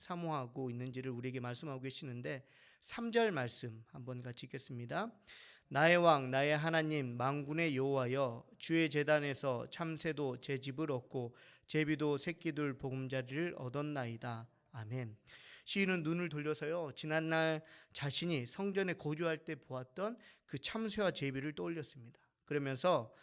사모하고 있는지를 우리에게 말씀하고 계시는데 3절 말씀 한번 같이 읽겠습니다. 나의 왕 나의 하나님 만군의 여호와여 주의 제단에서 참새도 제 집을 얻고 제비도 새끼들 보금자리를 얻었나이다. 아멘. 시인은 눈을 돌려서요 지난날 자신이 성전에 거주할 때 보았던 그 참새와 제비를 떠올렸습니다. 그러면서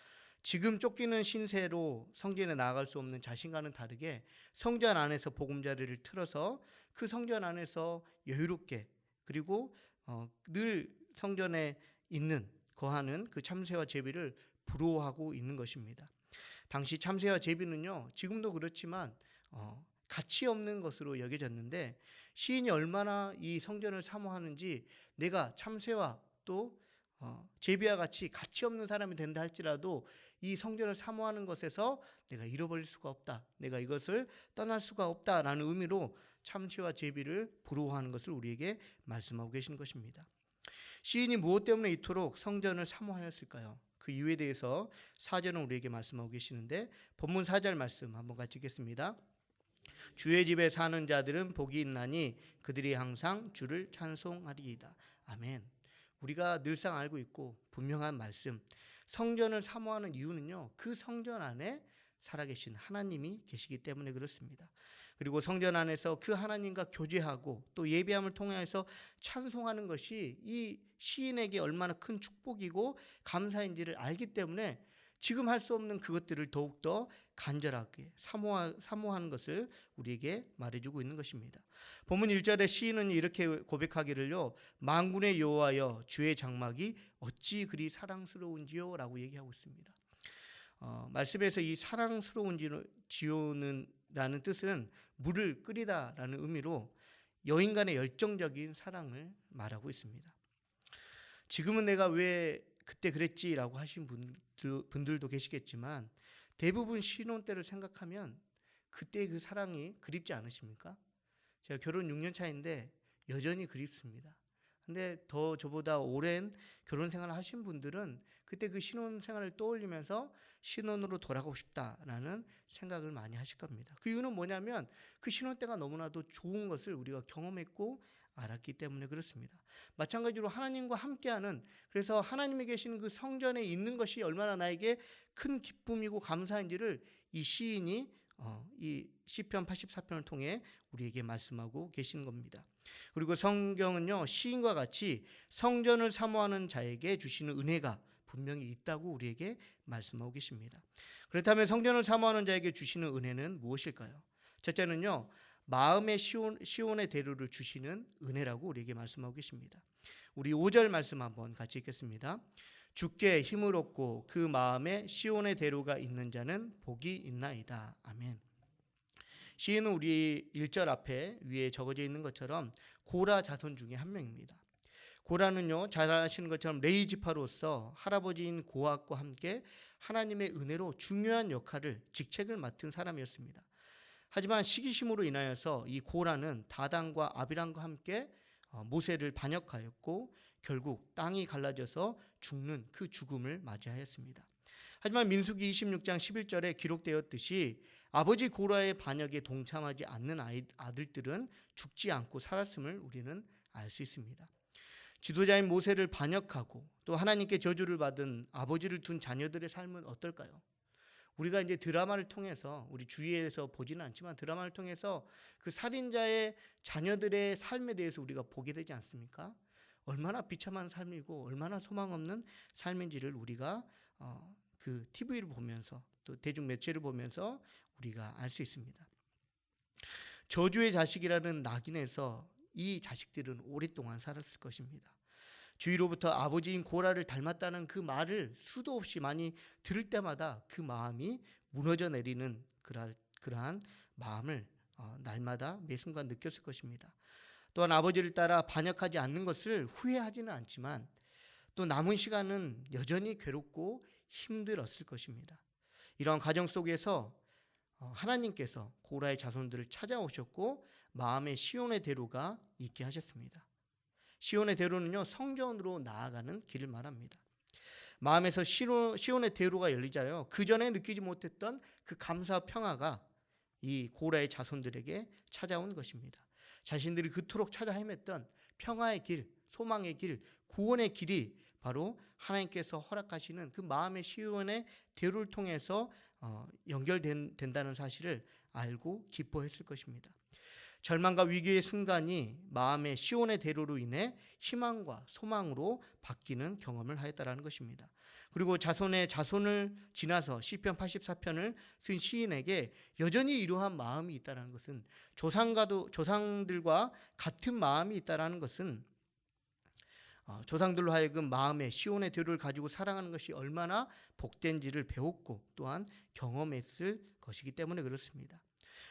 지금 쫓기는 신세로 성전에 나아갈 수 없는 자신과는 다르게 성전 안에서 보금자리를 틀어서 그 성전 안에서 여유롭게 그리고 늘 성전에 있는 거하는 그 참새와 제비를 부러워하고 있는 것입니다. 당시 참새와 제비는요 지금도 그렇지만 가치 없는 것으로 여겨졌는데 시인이 얼마나 이 성전을 사모하는지 내가 참새와 또 제비와 같이 가치 없는 사람이 된다 할지라도 이 성전을 사모하는 것에서 내가 잃어버릴 수가 없다, 내가 이것을 떠날 수가 없다라는 의미로 참새와 제비를 부러워하는 것을 우리에게 말씀하고 계신 것입니다. 시인이 무엇 때문에 이토록 성전을 사모하였을까요? 그 이유에 대해서 4절은 우리에게 말씀하고 계시는데 본문 4절 말씀 한번 같이 읽겠습니다. 주의 집에 사는 자들은 복이 있나니 그들이 항상 주를 찬송하리이다. 아멘. 우리가 늘상 알고 있고 분명한 말씀, 성전을 사모하는 이유는요 그 성전 안에 살아계신 하나님이 계시기 때문에 그렇습니다. 그리고 성전 안에서 그 하나님과 교제하고 또 예배함을 통해서 찬송하는 것이 이 시인에게 얼마나 큰 축복이고 감사인지를 알기 때문에 지금 할 수 없는 그것들을 더욱더 간절하게 사모하는 것을 우리에게 말해주고 있는 것입니다. 본문 1절에 시인은 이렇게 고백하기를요 만군의 여호와여 주의 장막이 어찌 그리 사랑스러운지요 라고 얘기하고 있습니다. 말씀에서 이 사랑스러운지요는 라는 뜻은 물을 끓이다 라는 의미로 여인 간의 열정적인 사랑을 말하고 있습니다. 지금은 내가 왜 그때 그랬지라고 하신 분들도 계시겠지만 대부분 신혼 때를 생각하면 그때의 그 사랑이 그립지 않으십니까? 제가 결혼 6년 차인데 여전히 그립습니다. 근데 더 저보다 오랜 결혼 생활을 하신 분들은 그때 그 신혼 생활을 떠올리면서 신혼으로 돌아가고 싶다라는 생각을 많이 하실 겁니다. 그 이유는 뭐냐면 그 신혼 때가 너무나도 좋은 것을 우리가 경험했고 알았기 때문에 그렇습니다. 마찬가지로 하나님과 함께하는, 그래서 하나님이 계시는 그 성전에 있는 것이 얼마나 나에게 큰 기쁨이고 감사인지를 이 시인이 이 시편 84편을 통해 우리에게 말씀하고 계신 겁니다. 그리고 성경은요 시인과 같이 성전을 사모하는 자에게 주시는 은혜가 분명히 있다고 우리에게 말씀하고 계십니다. 그렇다면 성전을 사모하는 자에게 주시는 은혜는 무엇일까요? 첫째는요 마음의 시온의 대로를 주시는 은혜라고 우리에게 말씀하고 계십니다. 우리 5절 말씀 한번 같이 읽겠습니다. 주께 힘을 얻고 그 마음에 시온의 대로가 있는 자는 복이 있나이다. 아멘. 시인은 우리 1절 앞에 위에 적어져 있는 것처럼 고라 자손 중에 한 명입니다. 고라는요 잘 아시는 것처럼 레위 지파로서 할아버지인 고핫과 함께 하나님의 은혜로 중요한 역할을 직책을 맡은 사람이었습니다. 하지만 시기심으로 인하여서 이 고라는 다단과 아비람과 함께 모세를 반역하였고 결국 땅이 갈라져서 죽는 그 죽음을 맞이하였습니다. 하지만 민수기 26장 11절에 기록되었듯이 아버지 고라의 반역에 동참하지 않는 아들들은 죽지 않고 살았음을 우리는 알 수 있습니다. 지도자인 모세를 반역하고 또 하나님께 저주를 받은 아버지를 둔 자녀들의 삶은 어떨까요? 우리가 이제 드라마를 통해서 우리 주위에서 보지는 않지만 드라마를 통해서 그 살인자의 자녀들의 삶에 대해서 우리가 보게 되지 않습니까? 얼마나 비참한 삶이고 얼마나 소망 없는 삶인지를 우리가 그 TV를 보면서 또 대중 매체를 보면서 우리가 알 수 있습니다. 저주의 자식이라는 낙인에서 이 자식들은 오랫동안 살았을 것입니다. 주위로부터 아버지인 고라를 닮았다는 그 말을 수도 없이 많이 들을 때마다 그 마음이 무너져 내리는 그러한 마음을 날마다 매 순간 느꼈을 것입니다. 또한 아버지를 따라 반역하지 않는 것을 후회하지는 않지만 또 남은 시간은 여전히 괴롭고 힘들었을 것입니다. 이러한 과정 속에서 하나님께서 고라의 자손들을 찾아오셨고 마음의 시온의 대로가 있게 하셨습니다. 시온의 대로는요 성전으로 나아가는 길을 말합니다. 마음에서 시온의 대로가 열리잖아요. 그 전에 느끼지 못했던 그 감사와 평화가 이 고라의 자손들에게 찾아온 것입니다. 자신들이 그토록 찾아 헤맸던 평화의 길, 소망의 길, 구원의 길이 바로 하나님께서 허락하시는 그 마음의 시온의 대로를 통해서 연결된다는 사실을 알고 기뻐했을 것입니다. 절망과 위기의 순간이 마음의 시온의 대로로 인해 희망과 소망으로 바뀌는 경험을 하였다라는 것입니다. 그리고 자손의 자손을 지나서 시편 84편을 쓴 시인에게 여전히 이러한 마음이 있다라는 것은, 조상들과 같은 마음이 있다라는 것은 조상들로 하여금 마음의 시온의 대로를 가지고 살아가는 것이 얼마나 복된지를 배웠고 또한 경험했을 것이기 때문에 그렇습니다.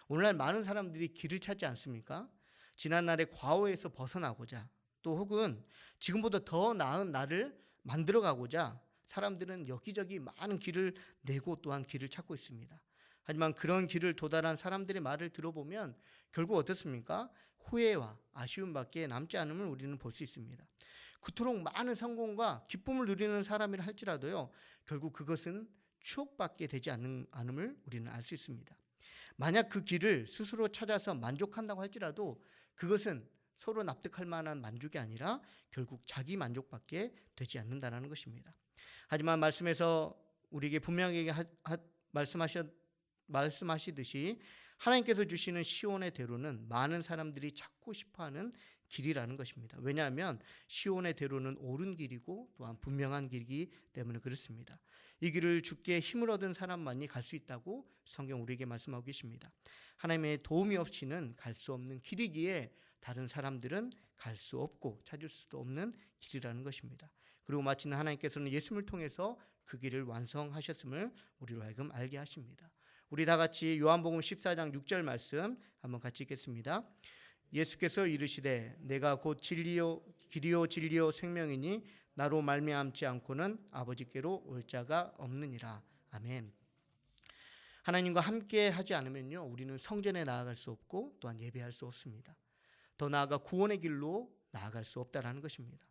오늘날 많은 사람들이 길을 찾지 않습니까? 지난날의 과오에서 벗어나고자, 또 혹은 지금보다 더 나은 나를 만들어가고자 사람들은 여기저기 많은 길을 내고 또한 길을 찾고 있습니다. 하지만 그런 길을 도달한 사람들의 말을 들어보면 결국 어떻습니까? 후회와 아쉬움밖에 남지 않음을 우리는 볼 수 있습니다. 그토록 많은 성공과 기쁨을 누리는 사람이라 할지라도요, 결국 그것은 추억밖에 되지 않음을 우리는 알 수 있습니다. 만약 그 길을 스스로 찾아서 만족한다고 할지라도 그것은 서로 납득할 만한 만족이 아니라 결국 자기 만족밖에 되지 않는다는 것입니다. 하지만 말씀에서 우리에게 분명하게 말씀하시듯이 하나님께서 주시는 시온의 대로는 많은 사람들이 찾고 싶어하는 길이라는 것입니다. 왜냐하면 시온의 대로는 옳은 길이고 또한 분명한 길이기 때문에 그렇습니다. 이 길을 주께 힘을 얻은 사람만이 갈 수 있다고 성경 우리에게 말씀하고 계십니다. 하나님의 도움이 없이는 갈 수 없는 길이기에 다른 사람들은 갈 수 없고 찾을 수도 없는 길이라는 것입니다. 그리고 마치는 하나님께서는 예수님을 통해서 그 길을 완성하셨음을 우리로 하여금 알게 하십니다. 우리 다 같이 요한복음 14장 6절 말씀 한번 같이 읽겠습니다. 예수께서 이르시되 내가 곧 길이요 진리요 생명이니 나로 말미암지 않고는 아버지께로 올 자가 없느니라. 아멘. 하나님과 함께 하지 않으면요, 우리는 성전에 나아갈 수 없고 또한 예배할 수 없습니다. 더 나아가 구원의 길로 나아갈 수 없다라는 것입니다.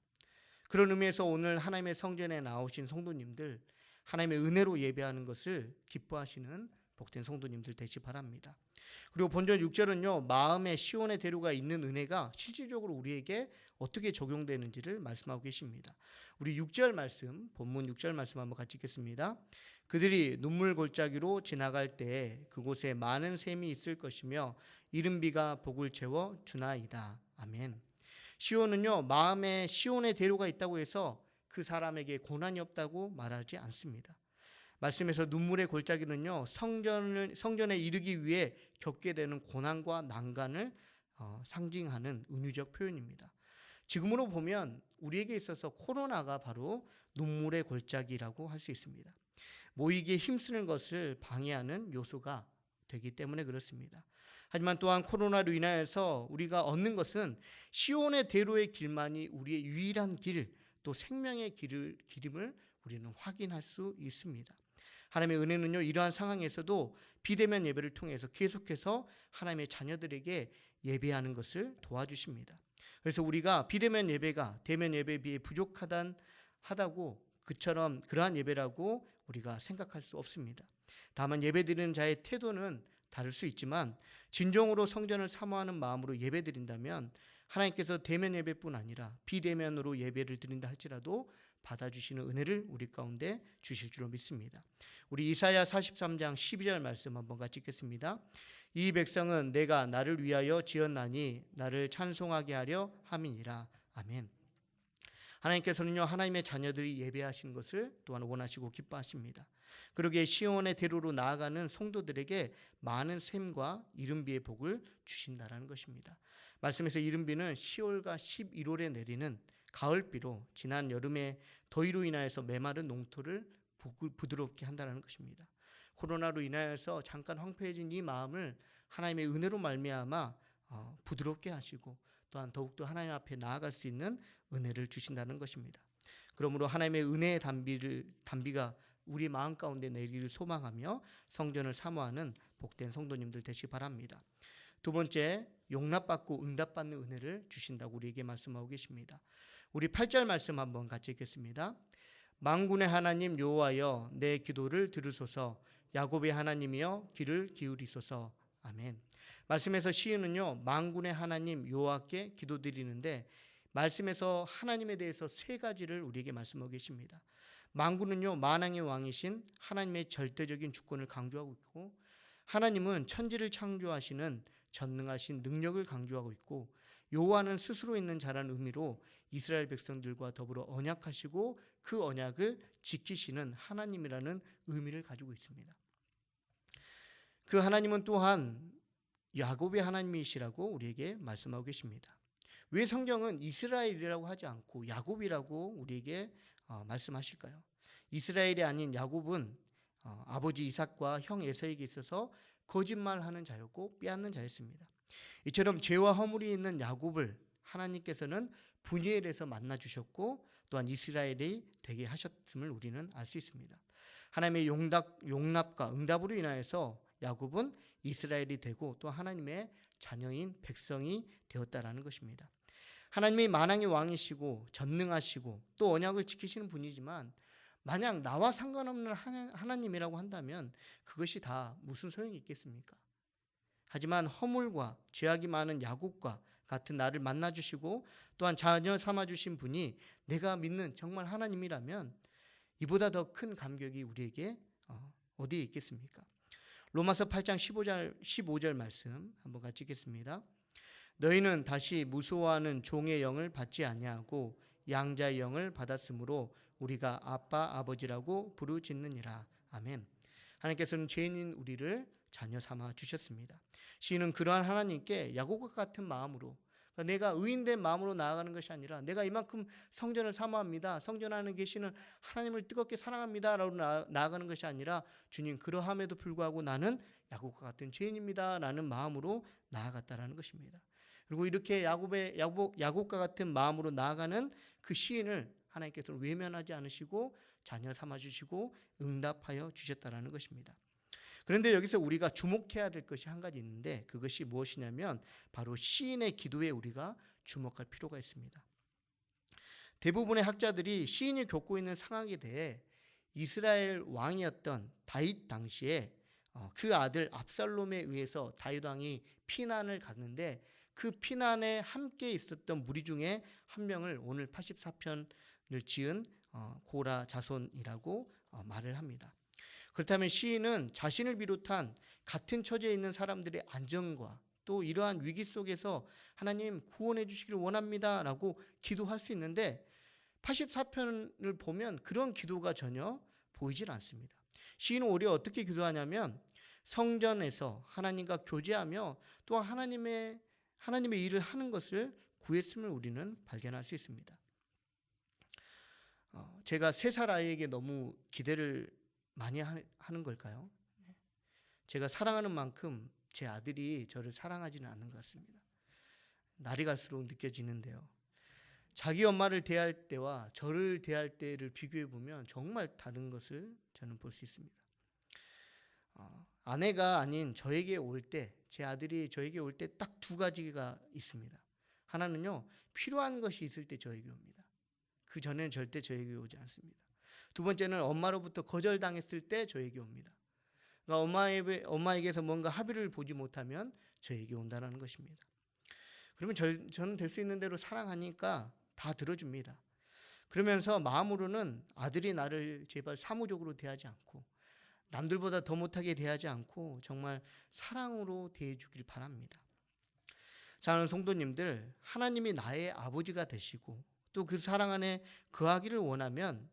그런 의미에서 오늘 하나님의 성전에 나오신 성도님들, 하나님의 은혜로 예배하는 것을 기뻐하시는 복된 성도님들 되시 바랍니다. 그리고 본전 6절은요, 마음의 시온의 대로가 있는 은혜가 실질적으로 우리에게 어떻게 적용되는지를 말씀하고 계십니다. 우리 6절 말씀, 본문 6절 말씀 한번 같이 읽겠습니다. 그들이 눈물 골짜기로 지나갈 때 그곳에 많은 샘이 있을 것이며 이른 비가 복을 채워 주나이다. 아멘. 시온은요, 마음의 시온의 대로가 있다고 해서 그 사람에게 고난이 없다고 말하지 않습니다. 말씀에서 눈물의 골짜기는요, 성전에 이르기 위해 겪게 되는 고난과 난간을 상징하는 은유적 표현입니다. 지금으로 보면 우리에게 있어서 코로나가 바로 눈물의 골짜기라고 할 수 있습니다. 모이기에 힘쓰는 것을 방해하는 요소가 되기 때문에 그렇습니다. 하지만 또한 코로나로 인하여서 우리가 얻는 것은 시온의 대로의 길만이 우리의 유일한 길, 또 생명의 길임을 우리는 확인할 수 있습니다. 하나님의 은혜는요, 이러한 상황에서도 비대면 예배를 통해서 계속해서 하나님의 자녀들에게 예배하는 것을 도와주십니다. 그래서 우리가 비대면 예배가 대면 예배에 비해 부족하다고 그러한 예배라고 우리가 생각할 수 없습니다. 다만 예배드리는 자의 태도는 다를 수 있지만 진정으로 성전을 사모하는 마음으로 예배드린다면 하나님께서 대면 예배뿐 아니라 비대면으로 예배를 드린다 할지라도 받아주시는 은혜를 우리 가운데 주실 줄로 믿습니다. 우리 이사야 43장 12절 말씀 한번 같이 읽겠습니다. 이 백성은 내가 나를 위하여 지었나니 나를 찬송하게 하려 함이니라. 아멘. 하나님께서는요, 하나님의 자녀들이 예배하시는 것을 또한 원하시고 기뻐하십니다. 그러기에 시온의 대로로 나아가는 성도들에게 많은 샘과 이른비의 복을 주신다라는 것입니다. 말씀에서 이른비는 10월과 11월에 내리는 가을비로 지난 여름의 더위로 인하여서 메마른 농토를 부드럽게 한다는 것입니다. 코로나로 인하여서 잠깐 황폐해진 이 마음을 하나님의 은혜로 말미암아 부드럽게 하시고 또한 더욱더 하나님 앞에 나아갈 수 있는 은혜를 주신다는 것입니다. 그러므로 하나님의 은혜의 단비가 우리 마음 가운데 내리기를 소망하며 성전을 사모하는 복된 성도님들 되시기 바랍니다. 두 번째, 용납받고 응답받는 은혜를 주신다고 우리에게 말씀하고 계십니다. 우리 8절 말씀 한번 같이 읽겠습니다. 만군의 하나님 여호와여 내 기도를 들으소서, 야곱의 하나님이여 귀를 기울이소서. 아멘. 말씀에서 시인은요, 만군의 하나님 여호와께 기도드리는데 말씀에서 하나님에 대해서 세 가지를 우리에게 말씀하고 계십니다. 만군은요, 만왕의 왕이신 하나님의 절대적인 주권을 강조하고 있고, 하나님은 천지를 창조하시는 전능하신 능력을 강조하고 있고, 여호와는 스스로 있는 자라는 의미로 이스라엘 백성들과 더불어 언약하시고 그 언약을 지키시는 하나님이라는 의미를 가지고 있습니다. 그 하나님은 또한 야곱의 하나님이시라고 우리에게 말씀하고 계십니다. 왜 성경은 이스라엘이라고 하지 않고 야곱이라고 우리에게 말씀하실까요? 이스라엘이 아닌 야곱은 아버지 이삭과 형 에서에게 있어서 거짓말하는 자였고 빼앗는 자였습니다. 이처럼 죄와 허물이 있는 야곱을 하나님께서는 분이엘에서 만나 주셨고 또한 이스라엘이 되게 하셨음을 우리는 알 수 있습니다. 하나님의 용납과 응답으로 인하여서 야곱은 이스라엘이 되고 또 하나님의 자녀인 백성이 되었다라는 것입니다. 하나님이 만왕의 왕이시고 전능하시고 또 언약을 지키시는 분이지만 만약 나와 상관없는 하나님이라고 한다면 그것이 다 무슨 소용이 있겠습니까? 하지만 허물과 죄악이 많은 야곱과 같은 나를 만나주시고 또한 자녀 삼아주신 분이 내가 믿는 정말 하나님이라면 이보다 더 큰 감격이 우리에게 어디에 있겠습니까? 로마서 8장 15절 말씀 한번 같이 읽겠습니다. 너희는 다시 무소하는 종의 영을 받지 아니하고 양자의 영을 받았으므로 우리가 아빠 아버지라고 부르짖느니라. 아멘. 하나님께서는 죄인인 우리를 자녀 삼아 주셨습니다. 시인은 그러한 하나님께 야곱과 같은 마음으로, 그러니까 내가 의인된 마음으로 나아가는 것이 아니라 내가 이만큼 성전을 사모합니다, 성전 안에 계시는 하나님을 뜨겁게 사랑합니다 라고 나아가는 것이 아니라 주님 그러함에도 불구하고 나는 야곱과 같은 죄인입니다 라는 마음으로 나아갔다라는 것입니다. 그리고 이렇게 야곱과 같은 마음으로 나아가는 그 시인을 하나님께서는 외면하지 않으시고 자녀 삼아주시고 응답하여 주셨다라는 것입니다. 그런데 여기서 우리가 주목해야 될 것이 한 가지 있는데 그것이 무엇이냐면 바로 시인의 기도에 우리가 주목할 필요가 있습니다. 대부분의 학자들이 시인이 겪고 있는 상황에 대해 이스라엘 왕이었던 다윗 당시에 그 아들 압살롬에 의해서 다윗 왕이 피난을 갔는데 그 피난에 함께 있었던 무리 중에 한 명을 오늘 84편을 지은 고라 자손이라고 말을 합니다. 그렇다면 시인은 자신을 비롯한 같은 처지에 있는 사람들의 안정과 또 이러한 위기 속에서 하나님 구원해 주시기를 원합니다 라고 기도할 수 있는데 84편을 보면 그런 기도가 전혀 보이질 않습니다. 시인은 오히려 어떻게 기도하냐면 성전에서 하나님과 교제하며 또 하나님의 일을 하는 것을 구했음을 우리는 발견할 수 있습니다. 제가 3살 아이에게 너무 기대를 많이 하는 걸까요? 제가 사랑하는 만큼 제 아들이 저를 사랑하지는 않는 것 같습니다. 날이 갈수록 느껴지는데요. 자기 엄마를 대할 때와 저를 대할 때를 비교해 보면 정말 다른 것을 저는 볼 수 있습니다. 아내가 아닌 저에게 올 때, 제 아들이 저에게 올 때 딱 2가지가 있습니다. 하나는요, 필요한 것이 있을 때 저에게 옵니다. 그 전에는 절대 저에게 오지 않습니다. 2번째는 엄마로부터 거절당했을 때 저에게 옵니다. 그러니까 엄마에게서 뭔가 합의를 보지 못하면 저에게 온다는 것입니다. 그러면 저는 될 수 있는 대로 사랑하니까 다 들어줍니다. 그러면서 마음으로는 아들이 나를 제발 사무적으로 대하지 않고 남들보다 더 못하게 대하지 않고 정말 사랑으로 대해주길 바랍니다. 사랑하는 성도님들, 하나님이 나의 아버지가 되시고 또 그 사랑 안에 거하기를 원하면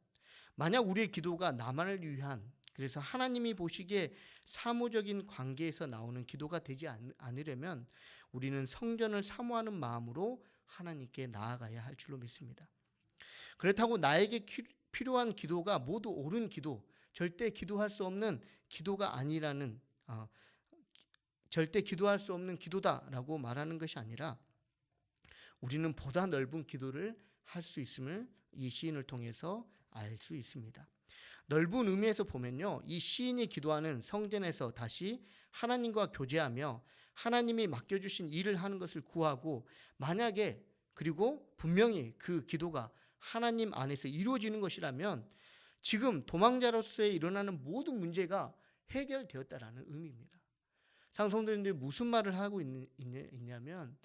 만약 우리의 기도가 나만을 위한, 그래서 하나님이 보시기에 사무적인 관계에서 나오는 기도가 되지 않으려면 우리는 성전을 사모하는 마음으로 하나님께 나아가야 할 줄로 믿습니다. 그렇다고 나에게 필요한 기도가 모두 옳은 기도, 절대 기도할 수 없는 기도가 아니라는 절대 기도할 수 없는 기도다라고 말하는 것이 아니라 우리는 보다 넓은 기도를 할 수 있음을 이 시인을 통해서 알 수 있습니다. 넓은 의미에서 보면요, 이 시인이 기도하는 성전에서 다시 하나님과 교제하며 하나님이 맡겨주신 일을 하는 것을 구하고 만약에 그리고 분명히 그 기도가 하나님 안에서 이루어지는 것이라면 지금 도망자로서의 일어나는 모든 문제가 해결되었다라는 의미입니다. 성도님들이 무슨 말을 하고 있냐면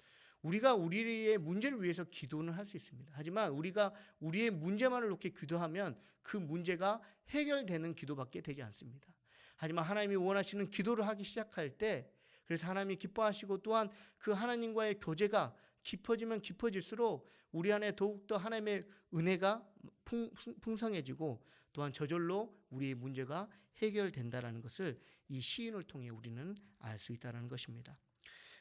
우리가 우리의 문제를 위해서 기도는 할 수 있습니다. 하지만 우리가 우리의 문제만을 놓고 기도하면 그 문제가 해결되는 기도밖에 되지 않습니다. 하지만 하나님이 원하시는 기도를 하기 시작할 때, 그래서 하나님이 기뻐하시고 또한 그 하나님과의 교제가 깊어지면 깊어질수록 우리 안에 더욱더 하나님의 은혜가 풍성해지고 또한 저절로 우리의 문제가 해결된다라는 것을 이 시인을 통해 우리는 알 수 있다는 것입니다.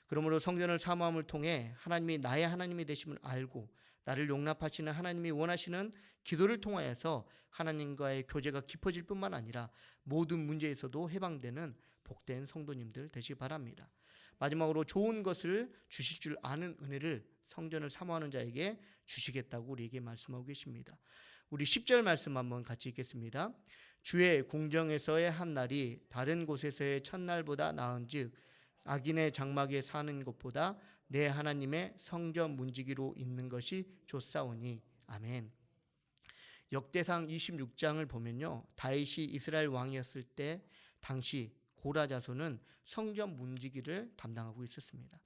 그러므로 성전을 사모함을 통해 하나님이 나의 하나님이 되심을 알고 나를 용납하시는 하나님이 원하시는 기도를 통하여서 하나님과의 교제가 깊어질 뿐만 아니라 모든 문제에서도 해방되는 복된 성도님들 되시기 바랍니다. 마지막으로 좋은 것을 주실 줄 아는 은혜를 성전을 사모하는 자에게 주시겠다고 우리에게 말씀하고 계십니다. 우리 10절 말씀 한번 같이 읽겠습니다. 주의 궁정에서의 한 날이 다른 곳에서의 첫날보다 나은즉 악인의 장막에 사는 것보다 내 하나님의 성전 문지기로 있는 것이 좋사오니. 아멘. 역대상 26장을 보면요, 다윗이 이스라엘 왕이었을 때 당시 고라 자손은 성전 문지기를 담당하고 있었습니다.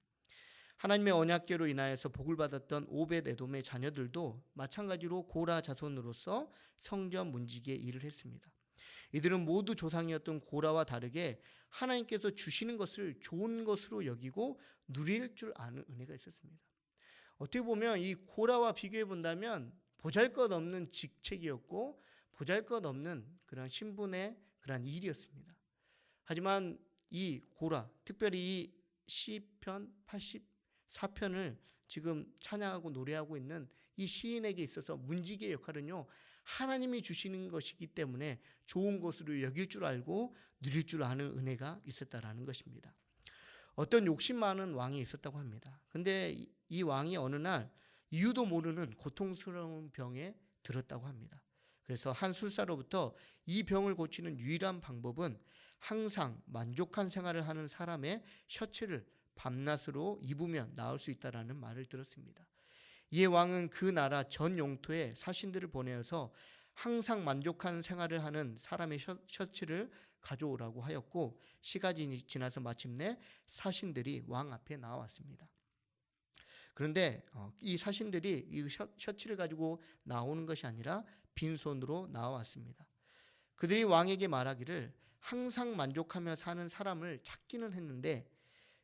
하나님의 언약궤로 인하여서 복을 받았던 오벳에돔의 자녀들도 마찬가지로 고라 자손으로서 성전 문지기의 일을 했습니다. 이들은 모두 조상이었던 고라와 다르게 하나님께서 주시는 것을 좋은 것으로 여기고 누릴 줄 아는 은혜가 있었습니다. 어떻게 보면 이 고라와 비교해 본다면 보잘것없는 직책이었고 보잘것없는 그런 신분의 그런 일이었습니다. 하지만 이 고라, 특별히 이 시편 84편을 지금 찬양하고 노래하고 있는 이 시인에게 있어서 문지기의 역할은요, 하나님이 주시는 것이기 때문에 좋은 것으로 여길 줄 알고 누릴 줄 아는 은혜가 있었다라는 것입니다. 어떤 욕심 많은 왕이 있었다고 합니다. 근데 이 왕이 어느 날 이유도 모르는 고통스러운 병에 들었다고 합니다. 그래서 한 술사로부터 이 병을 고치는 유일한 방법은 항상 만족한 생활을 하는 사람의 셔츠를 밤낮으로 입으면 나을 수 있다라는 말을 들었습니다. 이에 왕은 그 나라 전 영토에 사신들을 보내어서 항상 만족한 생활을 하는 사람의 셔츠를 가져오라고 하였고, 시간이 지나서 마침내 사신들이 왕 앞에 나왔습니다. 그런데 이 사신들이 이 셔츠를 가지고 나오는 것이 아니라 빈손으로 나왔습니다. 그들이 왕에게 말하기를 항상 만족하며 사는 사람을 찾기는 했는데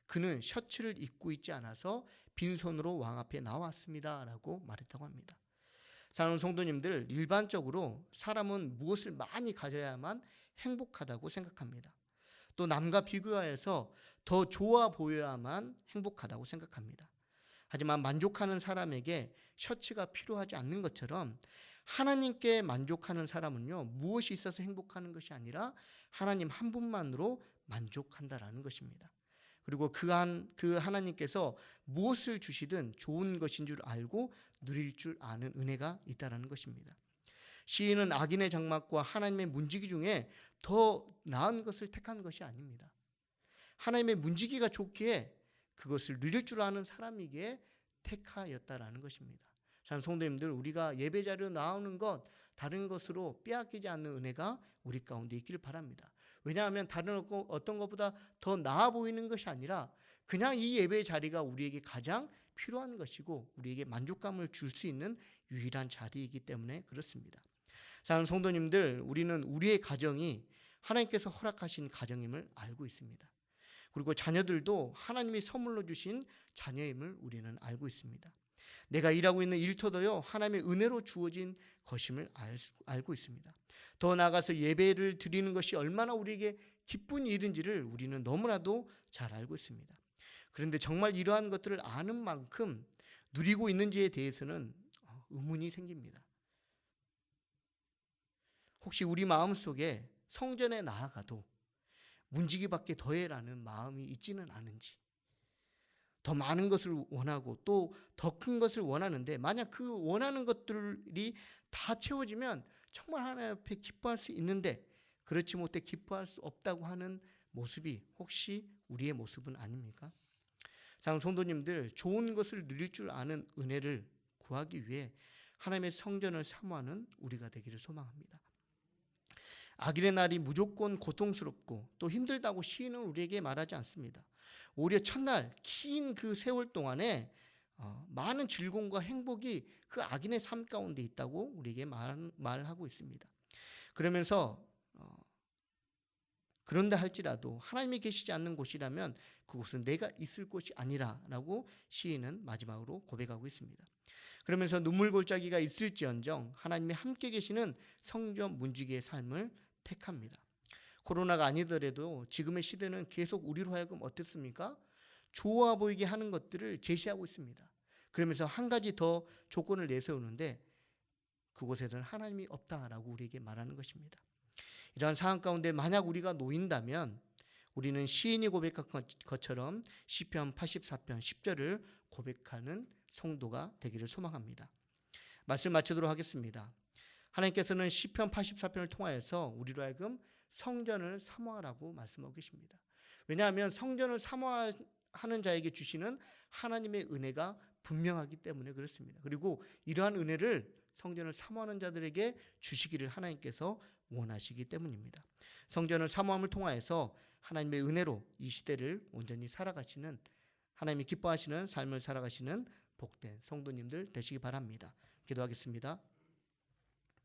그는 셔츠를 입고 있지 않아서 빈손으로 왕 앞에 나왔습니다 라고 말했다고 합니다. 사랑하는 성도님들, 일반적으로 사람은 무엇을 많이 가져야만 행복하다고 생각합니다. 또 남과 비교하여서 더 좋아 보여야만 행복하다고 생각합니다. 하지만 만족하는 사람에게 셔츠가 필요하지 않는 것처럼 하나님께 만족하는 사람은요, 무엇이 있어서 행복하는 것이 아니라 하나님 한 분만으로 만족한다라는 것입니다. 그리고 그 하나님께서 무엇을 주시든 좋은 것인 줄 알고 누릴 줄 아는 은혜가 있다라는 것입니다. 시인은 악인의 장막과 하나님의 문지기 중에 더 나은 것을 택한 것이 아닙니다. 하나님의 문지기가 좋기에 그것을 누릴 줄 아는 사람이기에 택하였다라는 것입니다. 참 성도님들, 우리가 예배 자리로 나오는 것 다른 것으로 빼앗기지 않는 은혜가 우리 가운데 있기를 바랍니다. 왜냐하면 다른 어떤 것보다 더 나아 보이는 것이 아니라 그냥 이 예배 자리가 우리에게 가장 필요한 것이고 우리에게 만족감을 줄 수 있는 유일한 자리이기 때문에 그렇습니다. 사랑하는 성도님들, 우리는 우리의 가정이 하나님께서 허락하신 가정임을 알고 있습니다. 그리고 자녀들도 하나님이 선물로 주신 자녀임을 우리는 알고 있습니다. 내가 일하고 있는 일터도요, 하나님의 은혜로 주어진 것임을 알고 있습니다. 더 나아가서 예배를 드리는 것이 얼마나 우리에게 기쁜 일인지를 우리는 너무나도 잘 알고 있습니다. 그런데 정말 이러한 것들을 아는 만큼 누리고 있는지에 대해서는 의문이 생깁니다. 혹시 우리 마음속에 성전에 나아가도 문지기밖에 더해라는 마음이 있지는 않은지, 더 많은 것을 원하고 또 더 큰 것을 원하는데 만약 그 원하는 것들이 다 채워지면 정말 하나님 앞에 기뻐할 수 있는데 그렇지 못해 기뻐할 수 없다고 하는 모습이 혹시 우리의 모습은 아닙니까? 사랑하는 성도님들, 좋은 것을 누릴 줄 아는 은혜를 구하기 위해 하나님의 성전을 사모하는 우리가 되기를 소망합니다. 악인의 날이 무조건 고통스럽고 또 힘들다고 시인은 우리에게 말하지 않습니다. 오히려 첫날 긴 그 세월 동안에 많은 즐거움과 행복이 그 악인의 삶 가운데 있다고 우리에게 말하고 있습니다. 그러면서 그런다 할지라도 하나님이 계시지 않는 곳이라면 그곳은 내가 있을 곳이 아니라라고 시인은 마지막으로 고백하고 있습니다. 그러면서 눈물골짜기가 있을지언정 하나님이 함께 계시는 성전 문지기의 삶을 택합니다. 코로나가 아니더라도 지금의 시대는 계속 우리로 하여금 어떻습니까? 좋아 보이게 하는 것들을 제시하고 있습니다. 그러면서 한 가지 더 조건을 내세우는데 그곳에는 하나님이 없다라고 우리에게 말하는 것입니다. 이러한 상황 가운데 만약 우리가 놓인다면 우리는 시인이 고백한 것처럼 시편 84편 10절을 고백하는 성도가 되기를 소망합니다. 말씀 마치도록 하겠습니다. 하나님께서는 시편 84편을 통하여서 우리로 하여금 성전을 사모하라고 말씀하고 계십니다. 왜냐하면 성전을 사모하는 자에게 주시는 하나님의 은혜가 분명하기 때문에 그렇습니다. 그리고 이러한 은혜를 성전을 사모하는 자들에게 주시기를 하나님께서 원하시기 때문입니다. 성전을 사모함을 통하여서 하나님의 은혜로 이 시대를 온전히 살아가시는, 하나님이 기뻐하시는 삶을 살아가시는 복된 성도님들 되시기 바랍니다. 기도하겠습니다.